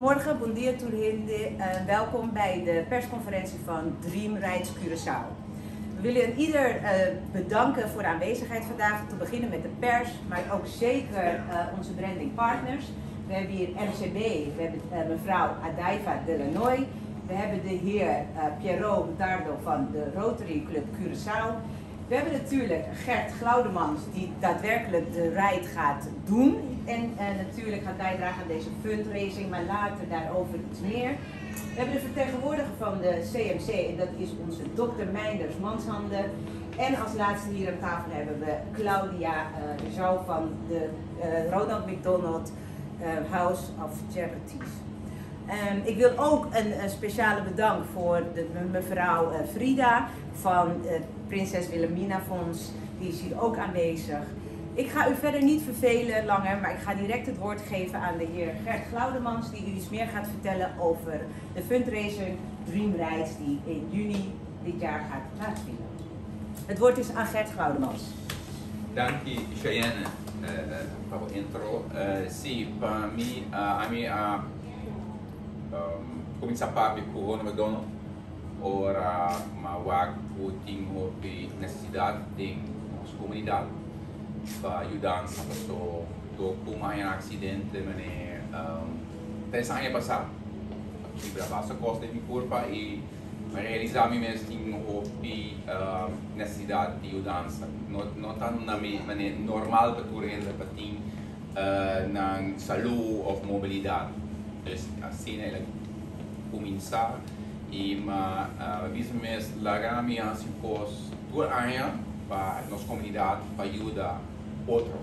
Goedemorgen, bon dia Turhinde. Welkom bij de persconferentie van Dream Rides Curaçao. We willen ieder bedanken voor de aanwezigheid vandaag. Te beginnen met de pers, maar ook zeker onze branding partners. We hebben hier LCB, we hebben mevrouw Adaiva Delanoy. We hebben de heer Pierrot Dardo van de Rotary Club Curaçao. We hebben natuurlijk Gert Glaudemans die daadwerkelijk de ride gaat doen en natuurlijk gaat bijdragen aan deze fundraising, maar later daarover iets meer. We hebben de vertegenwoordiger van de CMC en dat is onze dokter Meinders Manshande. En als laatste hier aan tafel hebben we Claudia de Zou van de Ronald McDonald House of Charities. Ik wil ook een speciale bedank voor mevrouw Frida van het Prinses Wilhelmina Fonds. Die is hier ook aanwezig. Ik ga u verder niet vervelen langer, maar ik ga direct het woord geven aan de heer Gert Glaudemans, die u iets meer gaat vertellen over de fundraiser Dream Rides die in juni dit jaar gaat plaatsvinden. Het woord is aan Gert Glaudemans. Dank je, Cheyenne, voor de intro. Sì, per me, cominciar a com o Ronald McDonald, ora mawag po ting hopi necessidade de nossa comunidade para ajudar a pessoa do como é acidente, mané, pensa ano passado, que gravasse a costa de minha curva e realizar me mesmo ting hopi necessidade de mudança, não tá na mané normal para tu ainda para ting na saúde ou mobilidade. Dus assim ela começar e mesmo largar minha impos por área para nossa comunidade para ajudar outro.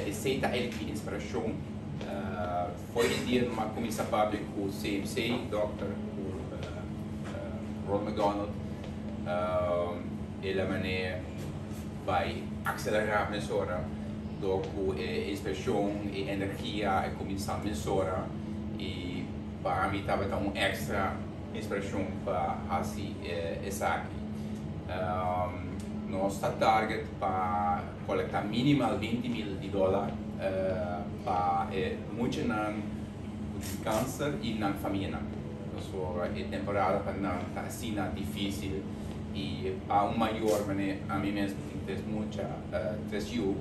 Aceita ele que inspiração. Foi em dia numa comissão pública com o CMC, Dr. Ronald McDonald. Ele maneira vai acelerar a mensura. Com inspiração e energia e começar a mensurar e para mim estava um extra inspiração para fazer isso aqui. Nossa target para coletar minimal $20,000 para muitos não câncer e não família. Então, é temporada para não estar assim difícil e para maior maneira a mim mesmo tem muita pressão.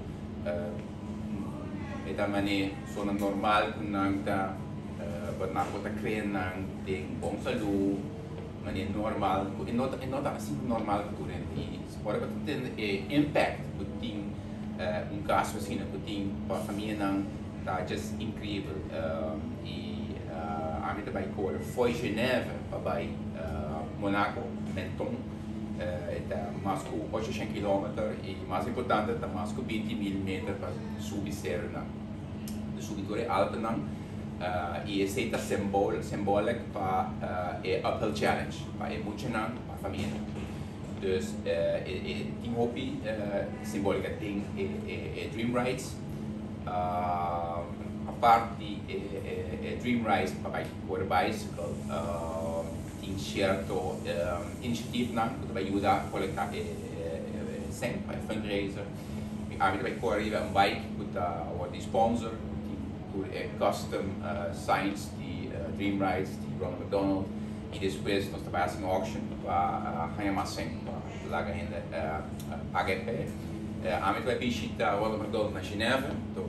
Da maneira zona normal que não está pode criar não tem bom saúde maneira normal e não está assim normal que tu e agora que tem impact que tem caso assim que tem para a família não está just incrível e a mim também agora foi Geneve para Monaco Menton está mais que 800 km e mais importante está mais que 20.000 metros para subir serra de subidora alta e esse está simbólico para o Uphill Challenge para muito para a família. Dus tem hobby simbólica tem Dream Rides a parte Dream Rides para o bicycle tem certo iniciativo que vai ajudar a coletar sempre para fundraiser. A gente vai correr bike com o sponsor por custom signs de Dream Rides de Ronald McDonald e depois nós trabalhamos em auction para ganhar mais sempre para lá ainda HP. A gente vai visitar Ronald McDonald na Geneve, então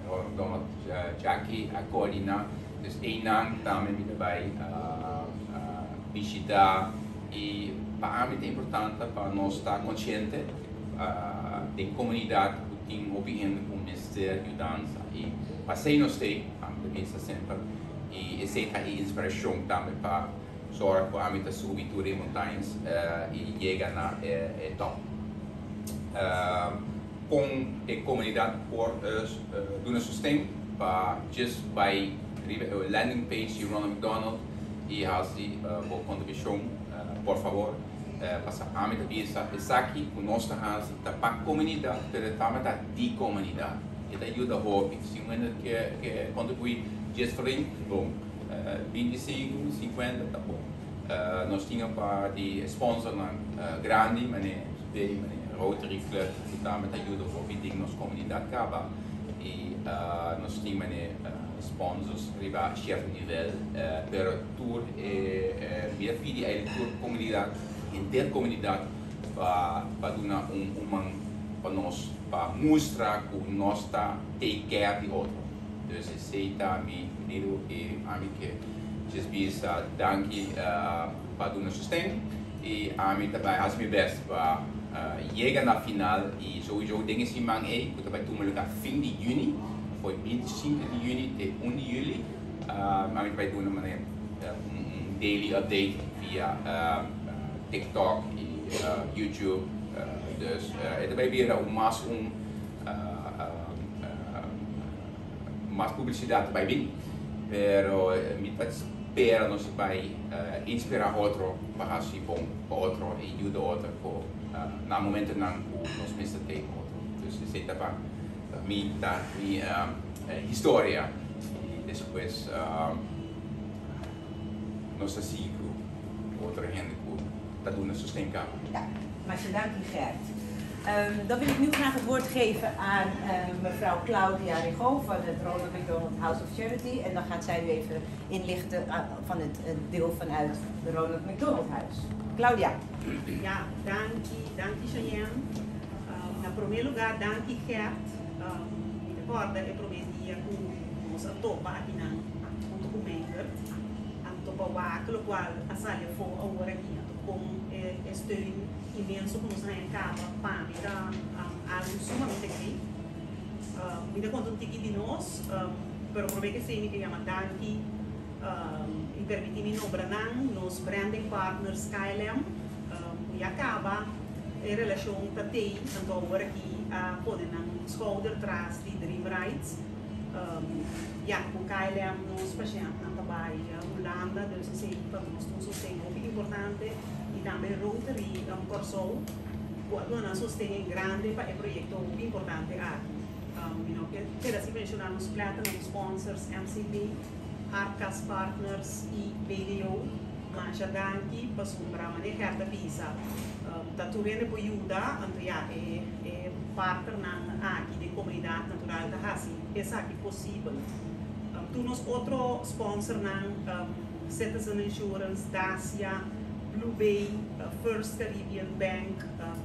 Ronald McDonald já aqui a coordenar. Dus één naam também vai visitar e para mim é importante para nós estar consciente da comunidade que tem opinião com o Ministério de Dança e passei nos ter a pensa sempre e aceita a inspiração também para só para a mim subir todas as montanhas e chegar na top. Com a comunidade por doen sustento para just by o landing page de Ronald McDonald e fazer a contribuição, por favor, para a minha cabeça, está aqui com nossa hands, para a comunidade, para a comunidade. E ajuda a hobby. Se você quer contribuir, just frente, bom, 25, 50, tá bom. Nós tínhamos para de sponsor grande, mas Rotary Club, que também ajuda a hobby, nossa comunidade acaba. E nós tínhamos sponsors arriva a certo livello, per tour minha filha é tour comunidade, intercomunidade para dar para nós, para mostrar que nós está take care de outro. Então, sei também, primeiro a mim que Jesus danke para dar sustento e a mim também faz meu best para chegar na final e sowieso dingen zien man que vai tomar fim de junho. Foi 25 de junho até 1 de julho. A gente vai dar daily update via TikTok e YouTube. Dus het vai vir mais publicidade vai vir, pero me espera nós vai inspirar outro para assim bom para outro e ajudar outro na momento não nós mesmos tem outro. Dus isso é para mim da minha história e depois nós assim outra gente que está dando sustento. Ja, maar je dank u Gert. Dan wil ik nu graag het woord geven aan mevrouw Claudia Rigon van het Ronald McDonald House of Charity. En dan gaat zij u even inlichten van het deel vanuit de Ronald McDonald Huis. Claudia. Ja, danke Cheyenne. Na primeiro lugar, danke Gert. Me recorda, eu prometia que nós topa aqui na documento, a topa o qual a sala foi agora aqui, com steun imenso que nos arrancava para algo sumamente grande. Me dá conta de nós, pero por que sei que chama danke e permitir-me nombrar nos branding partners KLM e acaba a relação que tem então agora aqui a poder na schouder atrás de Dream Rights ja com KLM nos pacientes na Bahia, Holanda, dus sei para nós um sustento muito importante e também Rotary Corsol quando nós sustento grande para o projeto muito importante aqui. Que assim mencionamos Platinum Sponsors, MCP, Arcas Partners e BDO, mas já danke para sombrar maneira da visa. Da turene por ajuda entre partner aqui de comunidade natural da Hasi, essa aqui possível. Tu nos outro sponsor Citizen Insurance, Dacia, Blue Bay, First Caribbean Bank,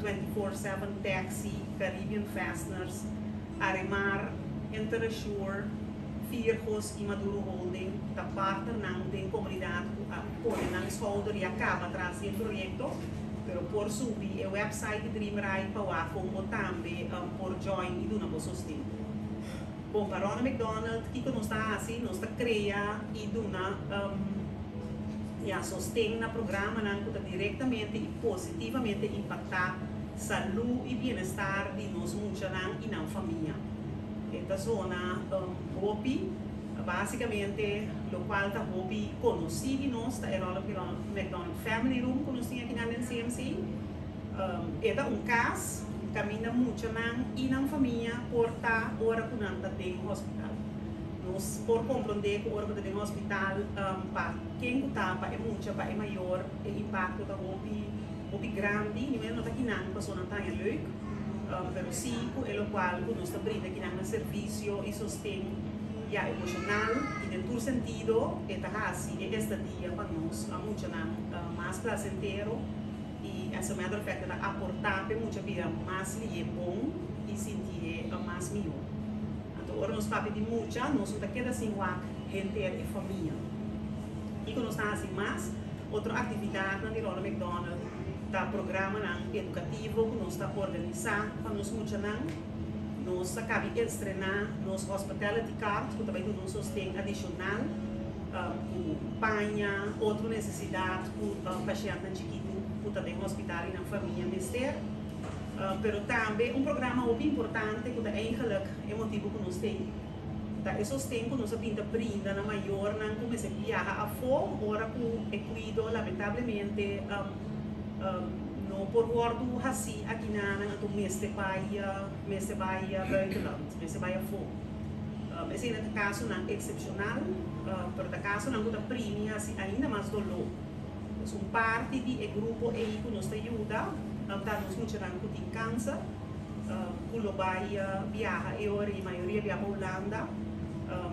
24/7 Taxi, Caribbean Fasteners, Arimar, Interassure, Fircos e Maduro Holding, da parte da comunidade, põe na schouder e acaba atrás do projeto, pero por subir o website de Dream Right para como também por join e do novo sustento. Bom, para Ronald McDonald, que nós está assim, nós está cria e do sustém na programa que diretamente e positivamente impactar saúde e bem-estar de nós muitos e na família. Esta zona Hopi, basicamente, o qual está Hopi conhecido nós, é o McDonald Family Room, que nós temos aqui na CMC. Esta caso, caminha muito e na família, por estar hora que não está dentro do hospital. Nós, por compreender que hora que está dentro do hospital, para quem está, é muito, é maior, o impacto da Hopi grande, não é aqui não, a pessoa não está leuk. Pero sim, é o qual nós estamos abrindo aqui no serviço e sustento emocional e dentro sentido assim este dia para nós muito mais placentero e essa matter fact da aportar para muita vida mais bom e sentir mais melhor. Então agora nós papel de muita nós não queda assim gente e família e quando nós estamos assim mais outra atividade na Ronald McDonald da programa educativo que nós está organizando para nós muito nós acabamos de estrenar nos hospitality card que também nos sustém adicional com panha outra necessidade com paciente chiquito que também no hospital e na família mister pero também programa muito importante que eigenlijk é motivo que nós temos esses tempos nós pinta brinda na maior não começa a viajar a fora ora que é cuido lamentavelmente no por gordo assim aqui na do mês de Bahia buitenland, mês de Bahia fora. Esse é um caso não excepcional, pero o caso não da premia assim ainda mais dolor. Então parte de grupo aí que nos ajuda, tá nos muito rango de câncer, o Bahia viaja e a maioria viaja a Holanda,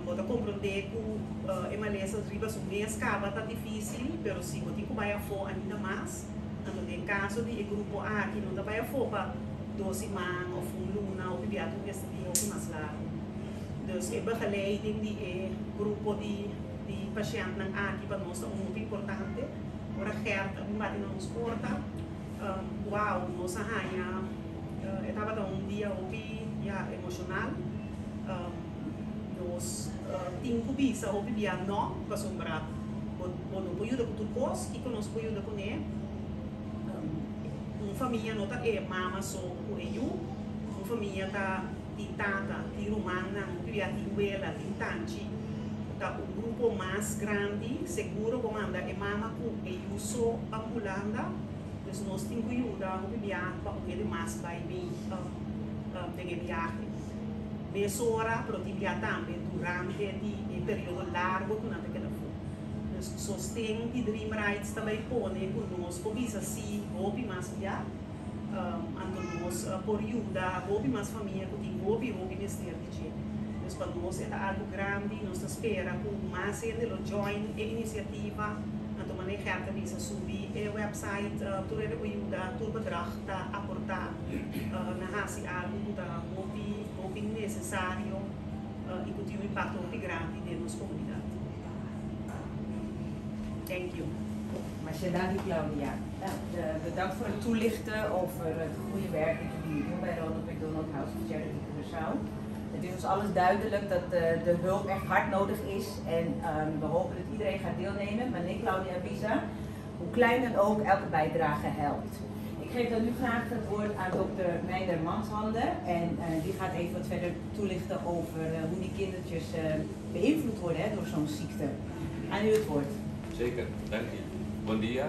Bota compreender que em Malesa riba são meia escava tá difícil, pero se botar que vai a for ainda mais, então em caso de grupo A que não vai a for para 12 man of um luna ou bibiato este dia ou mais largo. Dus é begeleiding die grupo de paciënten ng aqui para nós é muito importante. Ora certo, bate na nos porta. Uau, nossa rainha, estava dia emocional. Nos tinha bisa o bibia no para sombrar o no período com tudo cos e conosco período com ele uma família nota mama só o uma família tá de tata de romana um bibia de abuela de tanti tá um grupo mais grande seguro comanda mama com só ambulanda dus nós temos que ajudar o bibia para o ele mais vai bem tem viagem mesora protivia também durante o período largo que não tem que dar. Sostém que Dream Rights também põe conosco, visa se houve mais já, nós por ajuda, houve mais família, que tem houve ministério de gente. Mas para nós é algo grande, nós espera que mais gente lo join a iniciativa, então manejar também visa subir o website, tudo é ajuda, tudo bedrag tá aportar, na hasi algo da necessário e que tem impacto muito grande na nossa comunidade. Thank you. Masje, dank u Claudia. Bedankt voor het toelichten over het goede werk dat jullie doen bij Ronald McDonald House of Charity Curaçao. Het is ons alles duidelijk dat de hulp echt hard nodig is en we hopen dat iedereen gaat deelnemen. Maar nee, Claudia en Bisa, hoe klein dan ook, elke bijdrage helpt. Ik geef dan nu graag het woord aan dokter Meijer Manshande en die gaat even wat verder toelichten over hoe die kindertjes beïnvloed worden door zo'n ziekte. Aan u het woord. Zeker, dank u. Bon dia.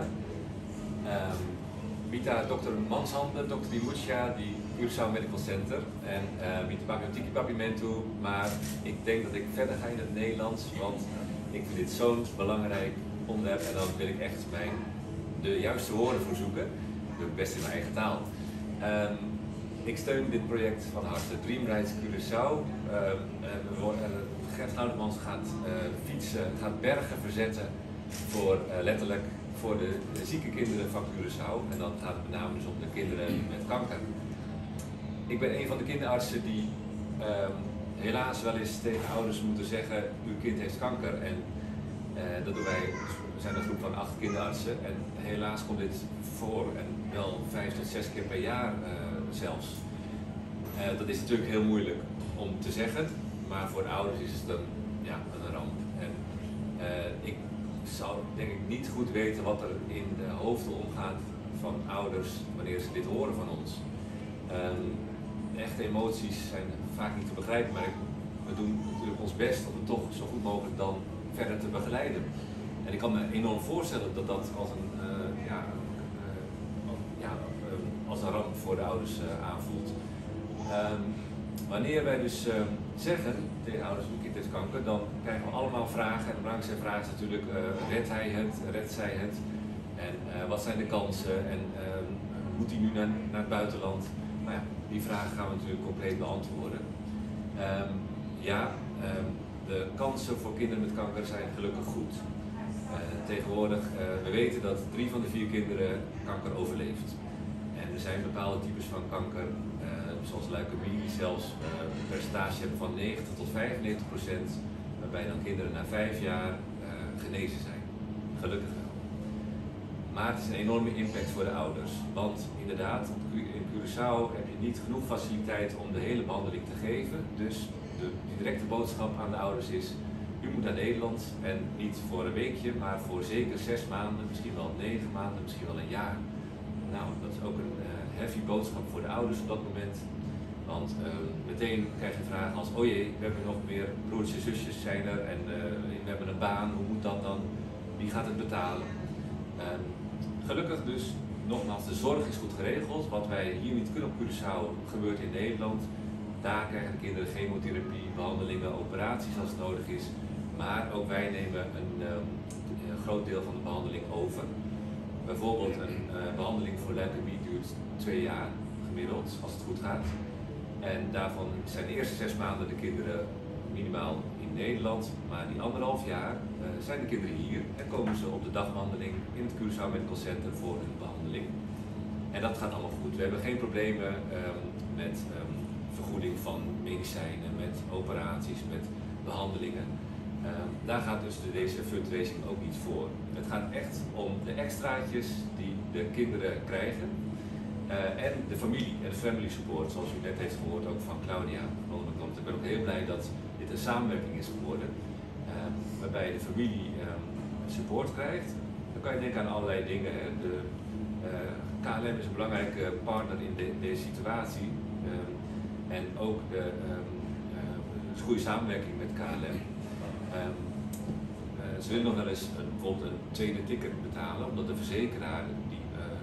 Bita dokter Manshande, dokter Di Muccia, die Curaçao Medical Center en Bita Papiotiki Papimento, maar ik denk dat ik verder ga in het Nederlands, want ik vind dit zo'n belangrijk onderwerp en dan wil ik echt de juiste woorden voor zoeken. Doe ik best in mijn eigen taal. Ik steun dit project van harte. Dream Rights Curaçao. Gert Houdemans gaat fietsen, gaat bergen verzetten voor letterlijk voor de zieke kinderen van Curaçao. En dan gaat het met name dus om de kinderen met kanker. Ik ben een van de kinderartsen die helaas wel eens tegen ouders moeten zeggen: uw kind heeft kanker. En dat doen wij. We zijn een groep van 8 kinderartsen en helaas komt dit voor en wel 5 tot 6 keer per jaar zelfs. Dat is natuurlijk heel moeilijk om te zeggen, maar voor de ouders is het een ramp. En ik zou denk ik niet goed weten wat er in de hoofden omgaat van ouders wanneer ze dit horen van ons. Echte emoties zijn vaak niet te begrijpen, maar we doen natuurlijk ons best om het toch zo goed mogelijk dan verder te begeleiden. En ik kan me enorm voorstellen dat dat als een ramp voor de ouders aanvoelt. Wanneer wij dus zeggen tegen ouders een kind heeft kanker, dan krijgen we allemaal vragen. En de belangrijkste vraag is natuurlijk, redt hij het, redt zij het? En wat zijn de kansen? En moet hij nu naar het buitenland? Nou ja, die vragen gaan we natuurlijk compleet beantwoorden. De kansen voor kinderen met kanker zijn gelukkig goed. Tegenwoordig, we weten dat 3 van de 4 kinderen kanker overleeft. En er zijn bepaalde types van kanker, zoals leukemie, die zelfs een percentage hebben van 90 tot 95%, waarbij dan kinderen na 5 jaar genezen zijn. Gelukkig wel. Maar het is een enorme impact voor de ouders. Want inderdaad, in Curaçao heb je niet genoeg faciliteit om de hele behandeling te geven. Dus de directe boodschap aan de ouders is: u moet naar Nederland en niet voor een weekje, maar voor zeker 6 maanden, misschien wel 9 maanden, misschien wel een jaar. Nou, dat is ook een heavy boodschap voor de ouders op dat moment. Want meteen krijg je vragen als: oh jee, we hebben nog meer broertjes en zusjes zijn er en we hebben een baan, hoe moet dat dan? Wie gaat het betalen? Gelukkig dus, nogmaals, de zorg is goed geregeld. Wat wij hier niet kunnen op Curaçao gebeurt in Nederland. Daar krijgen de kinderen chemotherapie, behandelingen, operaties als het nodig is. Maar ook wij nemen een groot deel van de behandeling over. Bijvoorbeeld een behandeling voor leukemie duurt 2 jaar gemiddeld, als het goed gaat. En daarvan zijn de eerste 6 maanden de kinderen minimaal in Nederland, maar die 1,5 jaar zijn de kinderen hier en komen ze op de dagbehandeling in het Curaçao Medical Center voor hun behandeling. En dat gaat allemaal goed. We hebben geen problemen met vergoeding van medicijnen, met operaties, met behandelingen. Daar gaat dus deze fundraising ook niet voor. Het gaat echt om de extraatjes die de kinderen krijgen en de familie en de family support, zoals u net heeft gehoord ook van Claudia. Ik ben ook heel blij dat dit een samenwerking is geworden, waarbij de familie support krijgt. Dan kan je denken aan allerlei dingen. Hè. KLM is een belangrijke partner in deze situatie en ook de goede samenwerking met KLM. Ze willen nog wel eens bijvoorbeeld een tweede ticket betalen, omdat de verzekeraar, die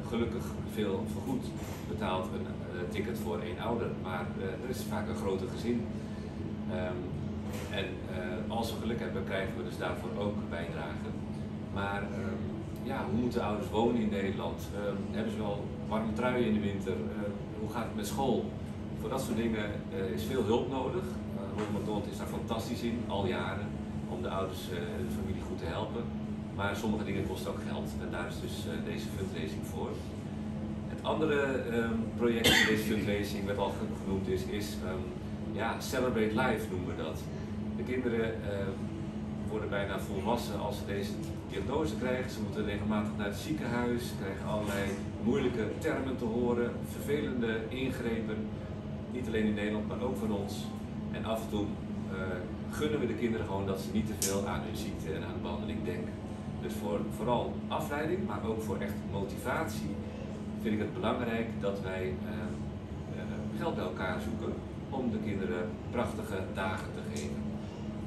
gelukkig veel vergoed, betaalt een ticket voor 1 ouder. Maar er is vaak een groter gezin. Als we geluk hebben, krijgen we dus daarvoor ook bijdragen. Maar ja, hoe moeten ouders wonen in Nederland? Hebben ze wel warme truien in de winter? Hoe gaat het met school? Voor dat soort dingen is veel hulp nodig. Ronald McDonald is daar fantastisch in, al jaren, om de ouders en de familie goed te helpen. Maar sommige dingen kosten ook geld en daar is dus deze fundraising voor. Het andere project van deze fundraising, wat al genoemd is ja, Celebrate Life noemen we dat. De kinderen worden bijna volwassen als ze deze diagnose krijgen. Ze moeten regelmatig naar het ziekenhuis, krijgen allerlei moeilijke termen te horen, vervelende ingrepen. Niet alleen in Nederland, maar ook van ons. En af en toe gunnen we de kinderen gewoon dat ze niet te veel aan hun ziekte en aan de behandeling denken. Dus vooral afleiding, maar ook voor echt motivatie vind ik het belangrijk dat wij geld bij elkaar zoeken om de kinderen prachtige dagen te geven.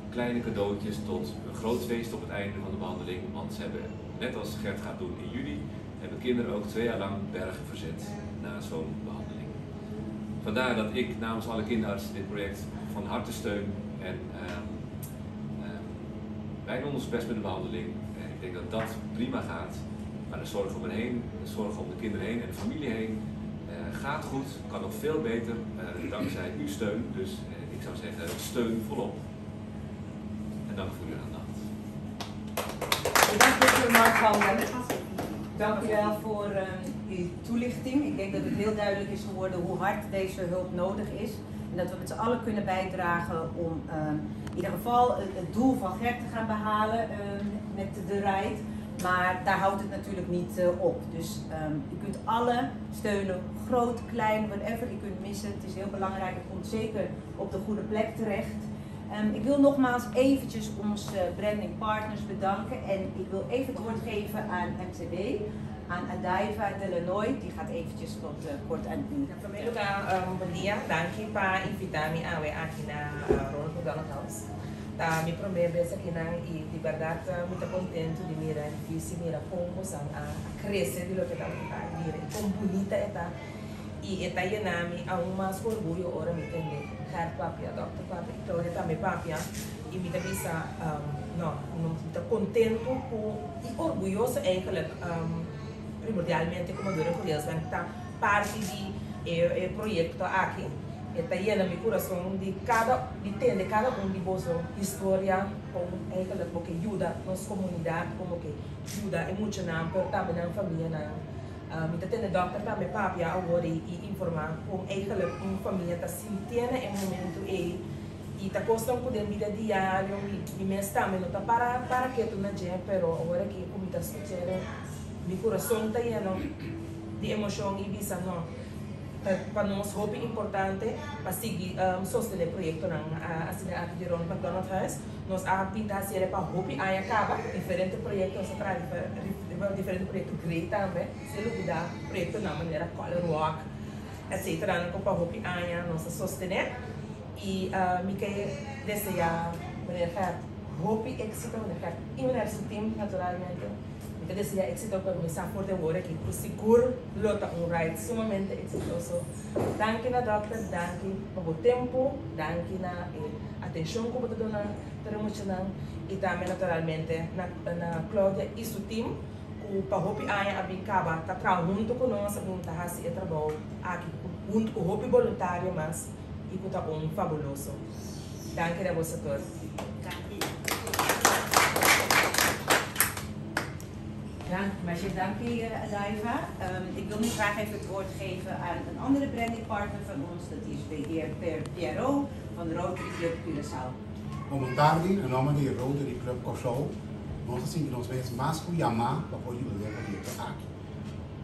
Kleine cadeautjes tot een groot feest op het einde van de behandeling, want ze hebben, net als Gert gaat doen in juli, hebben kinderen ook 2 jaar lang bergen verzet na zo'n behandeling. Vandaar dat ik namens alle kinderartsen dit project van harte steun en wij doen ons best met de behandeling. En ik denk dat dat prima gaat, maar de zorg om hen heen, de zorg om de kinderen heen en de familie heen gaat goed, kan nog veel beter dankzij uw steun. Dus ik zou zeggen steun volop. En dank voor uw aandacht. Bedankt voor Mark Handen. Dank u wel voor uw toelichting. Ik denk dat het heel duidelijk is geworden hoe hard deze hulp nodig is. En dat we met z'n allen kunnen bijdragen om in ieder geval het doel van Gert te gaan behalen met de ride. Maar daar houdt het natuurlijk niet op. Dus u kunt alle steunen, groot, klein, whatever u kunt missen. Het is heel belangrijk, het komt zeker op de goede plek terecht. Ik wil nogmaals eventjes onze branding partners bedanken en ik wil even het woord geven aan MCB, aan Adaiva Delanoy, die gaat eventjes wat kort aan u. Primeiro lugar, bom dia, danke para invitar-me aqui na Ronald McDonald House. Me prometo aqui de verdade muito contente de me ver mira como a crescer de lo que está mira como bonita está e está llenando a mais orgulho ora me entender Gert papia, Dr. Papia, Claudia também papia e me bisa não estou contente e orgulhoso eigenlijk primordialmente como dura curiosa está parte de projeto aqui. Está llena mi corazón de cada de vosso história como eigenlijk porque ajuda nossa comunidade como que ajuda emocional pero também na família na me tem dokter também papia agora e informar como eigenlijk família está sentindo em momento e está costando poder vida diário e mês também não está para que tu na gente pero agora que como está sucedendo mi coração está lleno de emoção e visa não para nós é importante para seguir sostener o projeto na cidade de Ronald McDonald House. Nós pintamos para hope aí acaba diferente projetos nós traz diferente projeto grande também se lugar projeto na maneira color rock etc. Não para hope aí nós sostener e me quer desejar maneira hope éxito maneira e maneira team naturalmente. Eu desejo éxito para começar por agora que por seguro lota ride sumamente exitoso. Danke na doctor, danke por tempo, danke na atenção que você dá na emocional e também naturalmente na Claudia e seu time que para hopi aya abicaba tá trabalhando junto conosco junto a esse trabalho aqui junto com o hopi voluntário mas e que tá fabuloso. Danke a você todos. Maar je dank je, Daiva. Ik wil nu graag even het woord geven aan een andere brandingpartner van ons. Dat is de heer Piero van de Rotary Club Curaçao. Como tarde, em nome da Rotary Club Curaçao, nós assim que nós vemos mais que chamar para poder ajudar a gente aqui.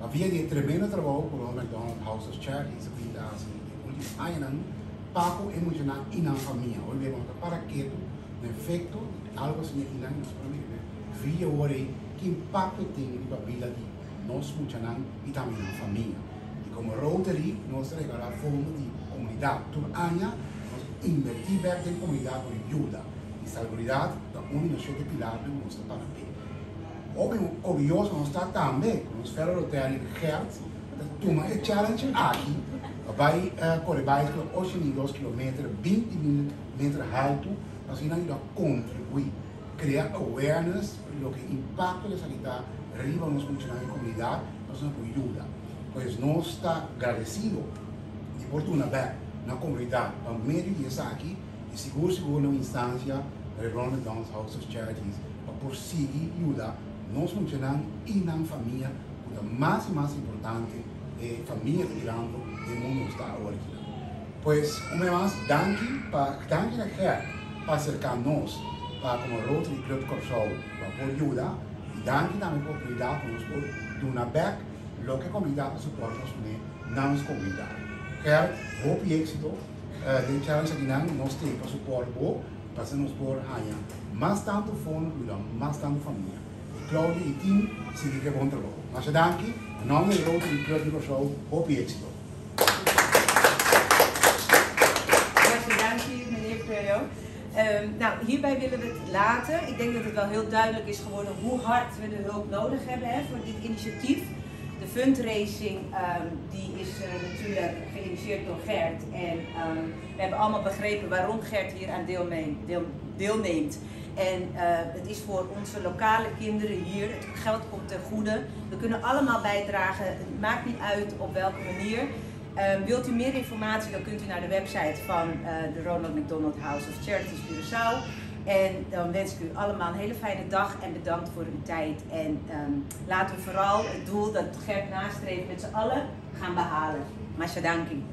Havia de tremendo trabalho por o McDonald's House of Charities, a vida assim, onde ainda papo emocional e na família. Hoje vemos para que no efeito algo assim que não nos permite via hora que impacto tem na vida de nós funcionar e também na família. E como Rotary, nós regalar fundo de comunidade. Todo ano nós invertir em comunidade por ajuda e salubridade da única sete pilar do nosso Panamá. Orgulhoso nós está também com os Fellow Rotary Health, toma a challenge aqui, vai correr mais de 8 km, 20 metros alto, assim nós contribuir, criar awareness do que impacto da sanidade arriba nos funcionários da comunidade, nós nos ajuda. Pois nós está agradecido de oportunidade na comunidade, ao meio de estar aqui, e seguro na instância da Ronald McDonald's House of Charities, para prosseguir e ajudar nós funcionamos e na família, o mais importante é a família que grande do mundo está hoje. Pois, uma vez, danke na Herr para acercar nós, para como Rotary Club Curaçao, para poder ajudar, e danke também para a oportunidade para nós poder dar back o que a comunidade suporta na nossa comunidade. Herr, hope e êxito, de challenge aqui nós temos para suportar, para nos pôr ganhar mais tanto fundo e mais tanto família. Claudia e team, seguir que bom trabalho. Mas danke, em nome do Rotary Club Curaçao, hoop e êxito. Dank je, meneer Piero. Nou, hierbij willen we het laten. Ik denk dat het wel heel duidelijk is geworden hoe hard we de hulp nodig hebben voor dit initiatief. De fundraising die is natuurlijk geïnitieerd door Gert. En we hebben allemaal begrepen waarom Gert hier aan deelneemt. En het is voor onze lokale kinderen hier, het geld komt ten goede. We kunnen allemaal bijdragen, het maakt niet uit op welke manier. Wilt u meer informatie, dan kunt u naar de website van de Ronald McDonald House of Charities Curaçao. En dan wens ik u allemaal een hele fijne dag en bedankt voor uw tijd. En laten we vooral het doel dat Gert nastreeft met z'n allen gaan behalen. Masha danki.